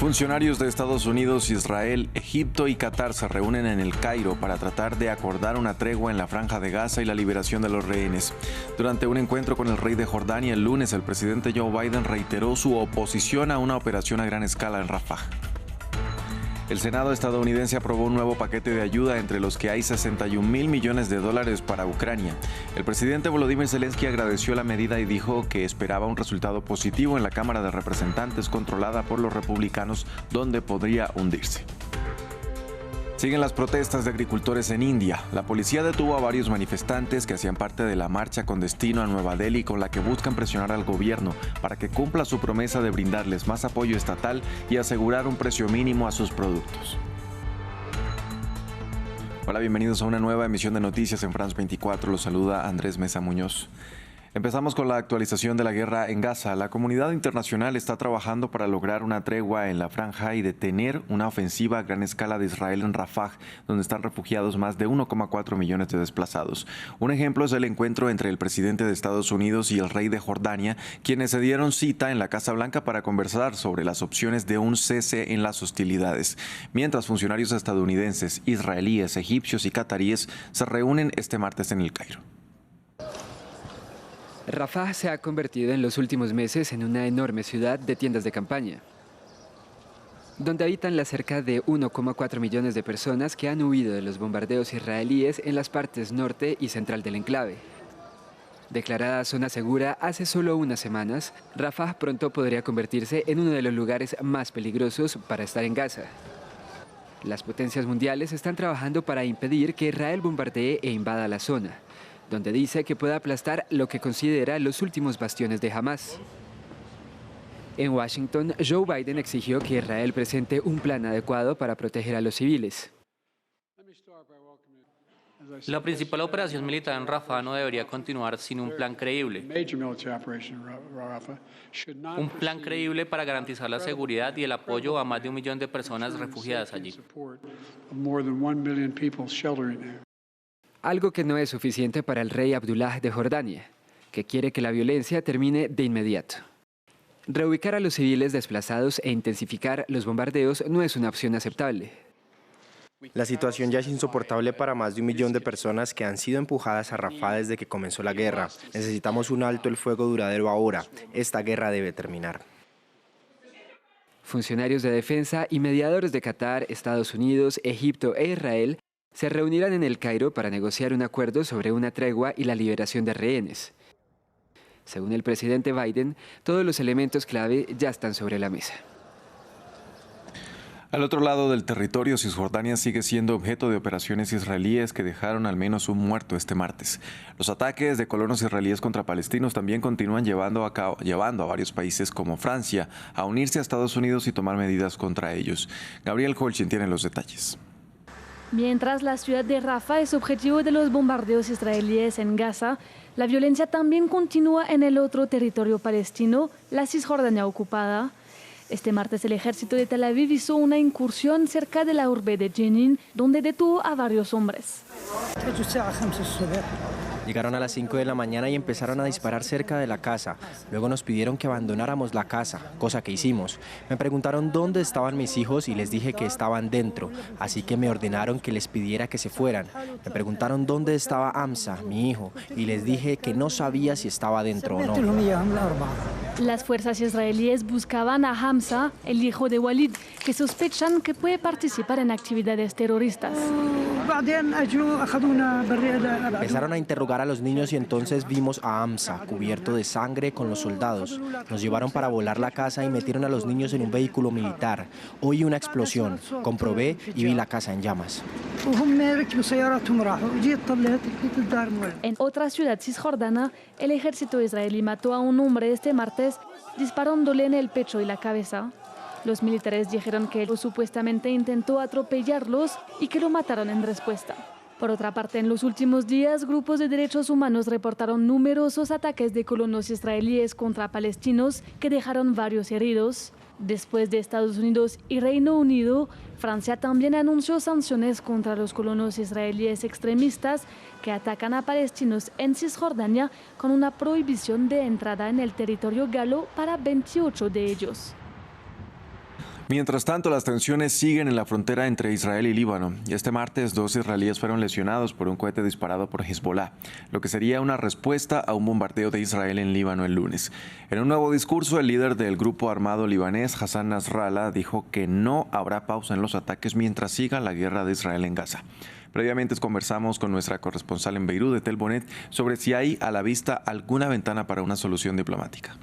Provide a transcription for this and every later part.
Funcionarios de Estados Unidos, Israel, Egipto y Qatar se reúnen en El Cairo para tratar de acordar una tregua en la Franja de Gaza y la liberación de los rehenes. Durante un encuentro con el rey de Jordania el lunes, el presidente Joe Biden reiteró su oposición a una operación a gran escala en Rafah. El Senado estadounidense aprobó un nuevo paquete de ayuda entre los que hay 61.000 millones de dólares para Ucrania. El presidente Volodymyr Zelensky agradeció la medida y dijo que esperaba un resultado positivo en la Cámara de Representantes controlada por los republicanos, donde podría hundirse. Siguen las protestas de agricultores en India. La policía detuvo a varios manifestantes que hacían parte de la marcha con destino a Nueva Delhi, con la que buscan presionar al gobierno para que cumpla su promesa de brindarles más apoyo estatal y asegurar un precio mínimo a sus productos. Hola, bienvenidos a una nueva emisión de Noticias en France 24. Los saluda Andrés Mesa Muñoz. Empezamos con la actualización de la guerra en Gaza. La comunidad internacional está trabajando para lograr una tregua en la franja y detener una ofensiva a gran escala de Israel en Rafah, donde están refugiados más de 1,4 millones de desplazados. Un ejemplo es el encuentro entre el presidente de Estados Unidos y el rey de Jordania, quienes se dieron cita en la Casa Blanca para conversar sobre las opciones de un cese en las hostilidades, mientras funcionarios estadounidenses, israelíes, egipcios y cataríes se reúnen este martes en El Cairo. Rafah se ha convertido en los últimos meses en una enorme ciudad de tiendas de campaña, donde habitan las cerca de 1,4 millones de personas que han huido de los bombardeos israelíes en las partes norte y central del enclave. Declarada zona segura hace solo unas semanas, Rafah pronto podría convertirse en uno de los lugares más peligrosos para estar en Gaza. Las potencias mundiales están trabajando para impedir que Israel bombardee e invada la zona, donde dice que puede aplastar lo que considera los últimos bastiones de Hamás. En Washington, Joe Biden exigió que Israel presente un plan adecuado para proteger a los civiles. La principal operación militar en Rafah no debería continuar sin un plan creíble. Un plan creíble para garantizar la seguridad y el apoyo a más de 1 millón de personas refugiadas allí. Algo que no es suficiente para el rey Abdullah de Jordania, que quiere que la violencia termine de inmediato. Reubicar a los civiles desplazados e intensificar los bombardeos no es una opción aceptable. La situación ya es insoportable para más de 1 millón de personas que han sido empujadas a Rafah desde que comenzó la guerra. Necesitamos un alto el fuego duradero ahora. Esta guerra debe terminar. Funcionarios de defensa y mediadores de Qatar, Estados Unidos, Egipto e Israel se reunirán en El Cairo para negociar un acuerdo sobre una tregua y la liberación de rehenes. Según el presidente Biden, todos los elementos clave ya están sobre la mesa. Al otro lado del territorio, Cisjordania sigue siendo objeto de operaciones israelíes que dejaron al menos un muerto este martes. Los ataques de colonos israelíes contra palestinos también continúan llevando a varios países como Francia a unirse a Estados Unidos y tomar medidas contra ellos. Gabriel Holchin tiene los detalles. Mientras la ciudad de Rafah es objetivo de los bombardeos israelíes en Gaza, la violencia también continúa en el otro territorio palestino, la Cisjordania ocupada. Este martes el ejército de Tel Aviv hizo una incursión cerca de la urbe de Jenin, donde detuvo a varios hombres. Llegaron a las 5 de la mañana y empezaron a disparar cerca de la casa. Luego nos pidieron que abandonáramos la casa, cosa que hicimos. Me preguntaron dónde estaban mis hijos y les dije que estaban dentro, así que me ordenaron que les pidiera que se fueran. Me preguntaron dónde estaba Hamza, mi hijo, y les dije que no sabía si estaba dentro o no. Las fuerzas israelíes buscaban a Hamza, el hijo de Walid, que sospechan que puede participar en actividades terroristas. Empezaron a interrogar a los niños y entonces vimos a Hamza cubierto de sangre con los soldados. Nos llevaron para volar la casa y metieron a los niños en un vehículo militar. Oí una explosión, comprobé y vi la casa en llamas. En otra ciudad cisjordana, el ejército israelí mató a un hombre este martes disparándole en el pecho y la cabeza. Los militares dijeron que él supuestamente intentó atropellarlos y que lo mataron en respuesta. Por otra parte, en los últimos días, grupos de derechos humanos reportaron numerosos ataques de colonos israelíes contra palestinos que dejaron varios heridos. Después de Estados Unidos y Reino Unido, Francia también anunció sanciones contra los colonos israelíes extremistas que atacan a palestinos en Cisjordania, con una prohibición de entrada en el territorio galo para 28 de ellos. Mientras tanto, las tensiones siguen en la frontera entre Israel y Líbano. Y este martes, 2 israelíes fueron lesionados por un cohete disparado por Hezbollah, lo que sería una respuesta a un bombardeo de Israel en Líbano el lunes. En un nuevo discurso, el líder del grupo armado libanés, Hassan Nasrallah, dijo que no habrá pausa en los ataques mientras siga la guerra de Israel en Gaza. Previamente conversamos con nuestra corresponsal en Beirut, Etel Bonet, sobre si hay a la vista alguna ventana para una solución diplomática.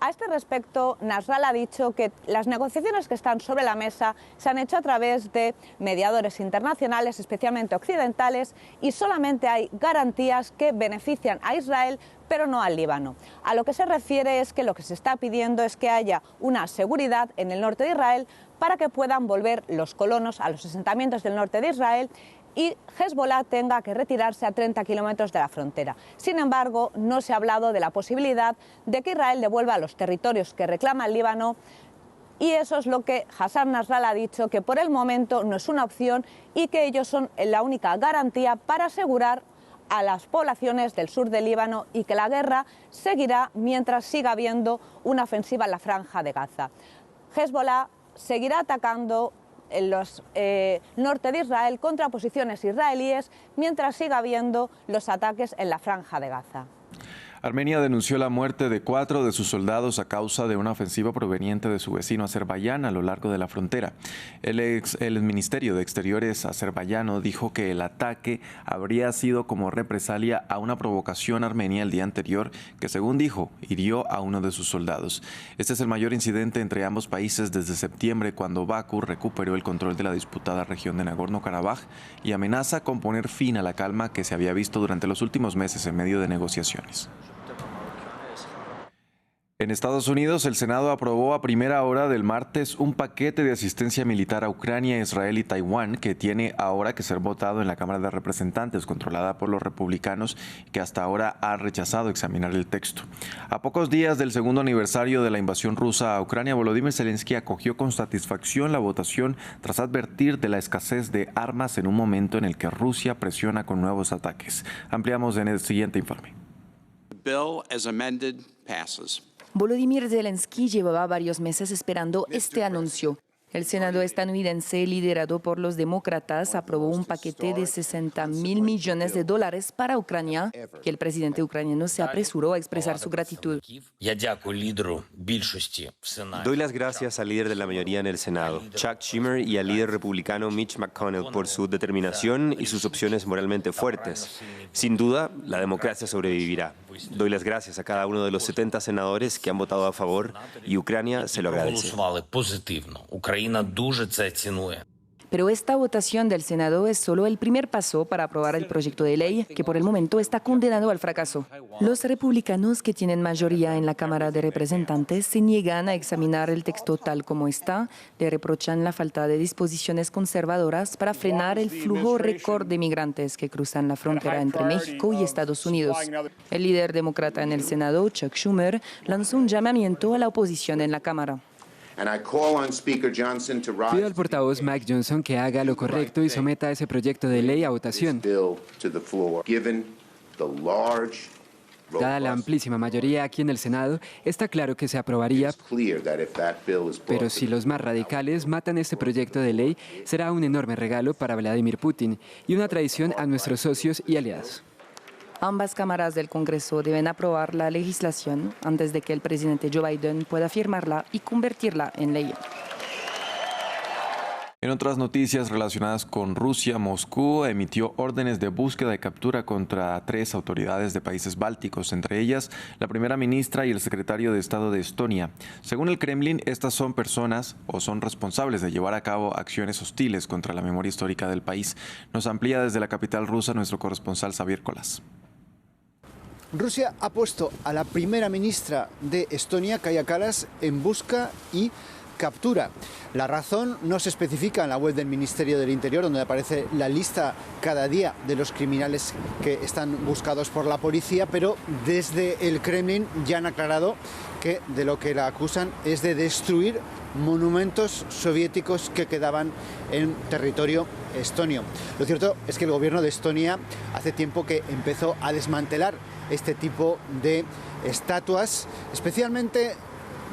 A este respecto, Nasrallah ha dicho que las negociaciones que están sobre la mesa se han hecho a través de mediadores internacionales, especialmente occidentales, y solamente hay garantías que benefician a Israel, pero no al Líbano. A lo que se refiere es que lo que se está pidiendo es que haya una seguridad en el norte de Israel para que puedan volver los colonos a los asentamientos del norte de Israel y Hezbollah tenga que retirarse a 30 kilómetros de la frontera. Sin embargo, no se ha hablado de la posibilidad de que Israel devuelva los territorios que reclama el Líbano, y eso es lo que Hassan Nasrallah ha dicho, que por el momento no es una opción y que ellos son la única garantía para asegurar a las poblaciones del sur del Líbano y que la guerra seguirá mientras siga habiendo una ofensiva en la franja de Gaza. Hezbollah seguirá atacando en los norte de Israel contra posiciones israelíes mientras siga habiendo los ataques en la franja de Gaza. Armenia denunció la muerte de 4 de sus soldados a causa de una ofensiva proveniente de su vecino Azerbaiyán a lo largo de la frontera. El Ministerio de Exteriores azerbaiyano dijo que el ataque habría sido como represalia a una provocación armenia el día anterior que, según dijo, hirió a uno de sus soldados. Este es el mayor incidente entre ambos países desde septiembre, cuando Bakú recuperó el control de la disputada región de Nagorno-Karabaj y amenaza con poner fin a la calma que se había visto durante los últimos meses en medio de negociaciones. En Estados Unidos, el Senado aprobó a primera hora del martes un paquete de asistencia militar a Ucrania, Israel y Taiwán que tiene ahora que ser votado en la Cámara de Representantes, controlada por los republicanos, que hasta ahora ha rechazado examinar el texto. A pocos días del segundo aniversario de la invasión rusa a Ucrania, Volodymyr Zelensky acogió con satisfacción la votación tras advertir de la escasez de armas en un momento en el que Rusia presiona con nuevos ataques. Ampliamos en el siguiente informe. The bill as amended passes. Volodymyr Zelensky llevaba varios meses esperando este anuncio. El Senado estadounidense, liderado por los demócratas, aprobó un paquete de $60.000 millones para Ucrania, que el presidente ucraniano se apresuró a expresar su gratitud. Doy las gracias al líder de la mayoría en el Senado, Chuck Schumer, y al líder republicano Mitch McConnell por su determinación y sus opciones moralmente fuertes. Sin duda, la democracia sobrevivirá. Doy las gracias a cada uno de los 70 senadores que han votado a favor y Ucrania se lo agradece. Pero esta votación del Senado es solo el primer paso para aprobar el proyecto de ley, que por el momento está condenado al fracaso. Los republicanos, que tienen mayoría en la Cámara de Representantes, se niegan a examinar el texto tal como está, le reprochan la falta de disposiciones conservadoras para frenar el flujo récord de migrantes que cruzan la frontera entre México y Estados Unidos. El líder demócrata en el Senado, Chuck Schumer, lanzó un llamamiento a la oposición en la Cámara. Pido al portavoz Mike Johnson que haga lo correcto y someta ese proyecto de ley a votación. Dada la amplísima mayoría aquí en el Senado, está claro que se aprobaría, pero si los más radicales matan este proyecto de ley, será un enorme regalo para Vladimir Putin y una traición a nuestros socios y aliados. Ambas cámaras del Congreso deben aprobar la legislación antes de que el presidente Joe Biden pueda firmarla y convertirla en ley. En otras noticias relacionadas con Rusia, Moscú emitió órdenes de búsqueda y captura contra 3 autoridades de países bálticos, entre ellas la primera ministra y el secretario de Estado de Estonia. Según el Kremlin, estas son personas o son responsables de llevar a cabo acciones hostiles contra la memoria histórica del país. Nos amplía desde la capital rusa nuestro corresponsal Xavier Colas. Rusia ha puesto a la primera ministra de Estonia, Kaja Kallas, en busca y captura. La razón no se especifica en la web del Ministerio del Interior, donde aparece la lista cada día de los criminales que están buscados por la policía, pero desde el Kremlin ya han aclarado que de lo que la acusan es de destruir monumentos soviéticos que quedaban en territorio estonio. Lo cierto es que el gobierno de Estonia hace tiempo que empezó a desmantelar este tipo de estatuas, especialmente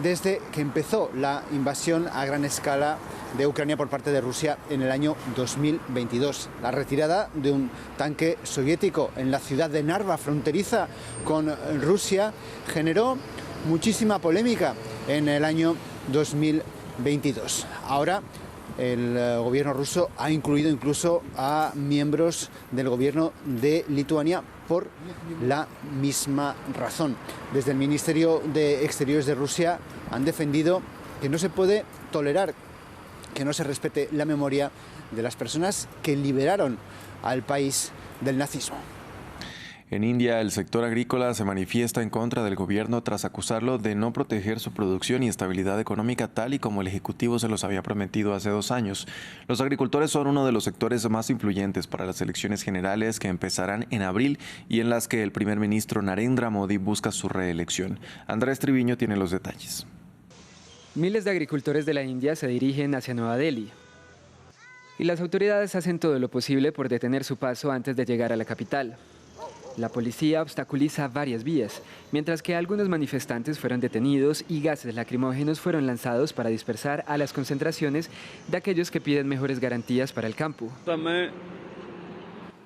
desde que empezó la invasión a gran escala de Ucrania por parte de Rusia en el año 2022. La retirada de un tanque soviético en la ciudad de Narva, fronteriza con Rusia, generó muchísima polémica en el año 2022. Ahora el gobierno ruso ha incluido incluso a miembros del gobierno de Lituania por la misma razón. Desde el Ministerio de Exteriores de Rusia han defendido que no se puede tolerar que no se respete la memoria de las personas que liberaron al país del nazismo. En India, el sector agrícola se manifiesta en contra del gobierno tras acusarlo de no proteger su producción y estabilidad económica tal y como el Ejecutivo se los había prometido hace 2 años. Los agricultores son uno de los sectores más influyentes para las elecciones generales que empezarán en abril y en las que el primer ministro Narendra Modi busca su reelección. Andrés Triviño tiene los detalles. Miles de agricultores de la India se dirigen hacia Nueva Delhi y las autoridades hacen todo lo posible por detener su paso antes de llegar a la capital. La policía obstaculiza varias vías, mientras que algunos manifestantes fueron detenidos y gases lacrimógenos fueron lanzados para dispersar a las concentraciones de aquellos que piden mejores garantías para el campo.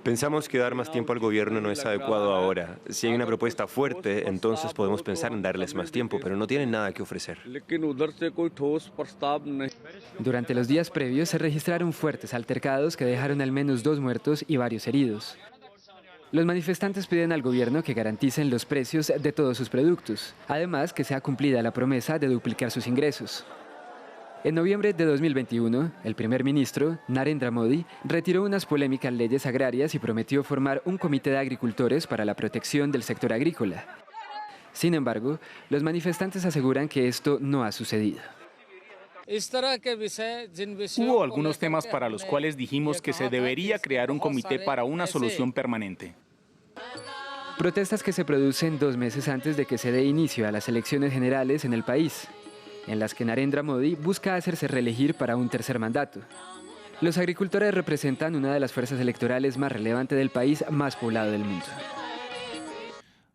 Pensamos que dar más tiempo al gobierno no es adecuado ahora. Si hay una propuesta fuerte, entonces podemos pensar en darles más tiempo, pero no tienen nada que ofrecer. Durante los días previos se registraron fuertes altercados que dejaron al menos 2 muertos y varios heridos. Los manifestantes piden al gobierno que garanticen los precios de todos sus productos, además que sea cumplida la promesa de duplicar sus ingresos. En noviembre de 2021, el primer ministro, Narendra Modi, retiró unas polémicas leyes agrarias y prometió formar un comité de agricultores para la protección del sector agrícola. Sin embargo, los manifestantes aseguran que esto no ha sucedido. Hubo algunos temas para los cuales dijimos que se debería crear un comité para una solución permanente. Protestas que se producen 2 meses antes de que se dé inicio a las elecciones generales en el país, en las que Narendra Modi busca hacerse reelegir para un 3er mandato. Los agricultores representan una de las fuerzas electorales más relevantes del país más poblado del mundo.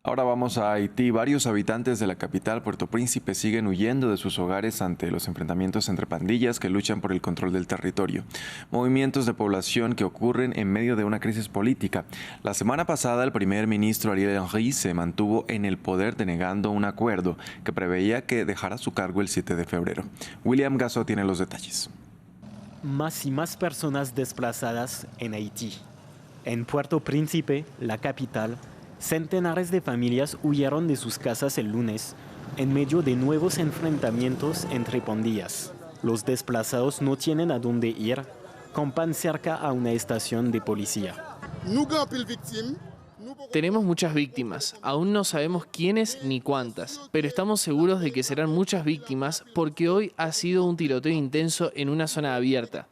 Ahora vamos a Haití. Varios habitantes de la capital, Puerto Príncipe, siguen huyendo de sus hogares ante los enfrentamientos entre pandillas que luchan por el control del territorio. Movimientos de población que ocurren en medio de una crisis política. La semana pasada, el primer ministro Ariel Henry se mantuvo en el poder denegando un acuerdo que preveía que dejara su cargo el 7 de febrero. William Gasso tiene los detalles. Más y más personas desplazadas en Haití. En Puerto Príncipe, la capital, centenares de familias huyeron de sus casas el lunes en medio de nuevos enfrentamientos entre pandillas. Los desplazados no tienen a dónde ir, campan cerca a una estación de policía. Tenemos muchas víctimas, aún no sabemos quiénes ni cuántas, pero estamos seguros de que serán muchas víctimas porque hoy ha sido un tiroteo intenso en una zona abierta.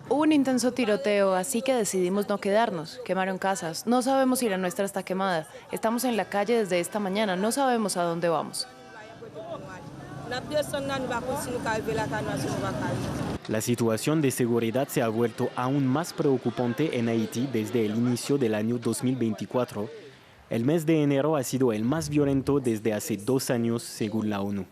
Hubo un intenso tiroteo, así que decidimos no quedarnos. Quemaron casas. No sabemos si la nuestra está quemada. Estamos en la calle desde esta mañana. No sabemos a dónde vamos. La situación de seguridad se ha vuelto aún más preocupante en Haití desde el inicio del año 2024. El mes de enero ha sido el más violento desde hace 2 años, según la ONU.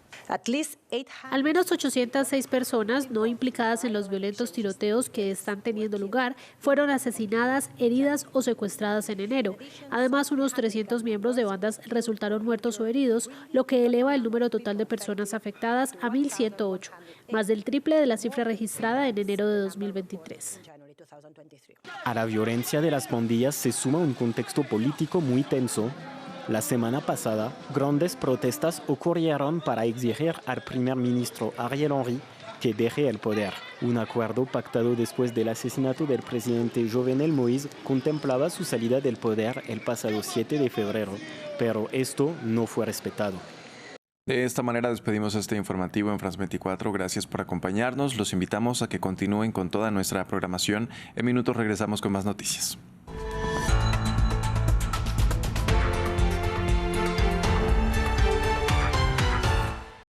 Al menos 806 personas no implicadas en los violentos tiroteos que están teniendo lugar fueron asesinadas, heridas o secuestradas en enero. Además, unos 300 miembros de bandas resultaron muertos o heridos, lo que eleva el número total de personas afectadas a 1.108, más del triple de la cifra registrada en enero de 2023. A la violencia de las pandillas se suma un contexto político muy tenso. La semana pasada, grandes protestas ocurrieron para exigir al primer ministro Ariel Henry que deje el poder. Un acuerdo pactado después del asesinato del presidente Jovenel Moïse contemplaba su salida del poder el pasado 7 de febrero, pero esto no fue respetado. De esta manera despedimos este informativo en France 24. Gracias por acompañarnos. Los invitamos a que continúen con toda nuestra programación. En minutos regresamos con más noticias.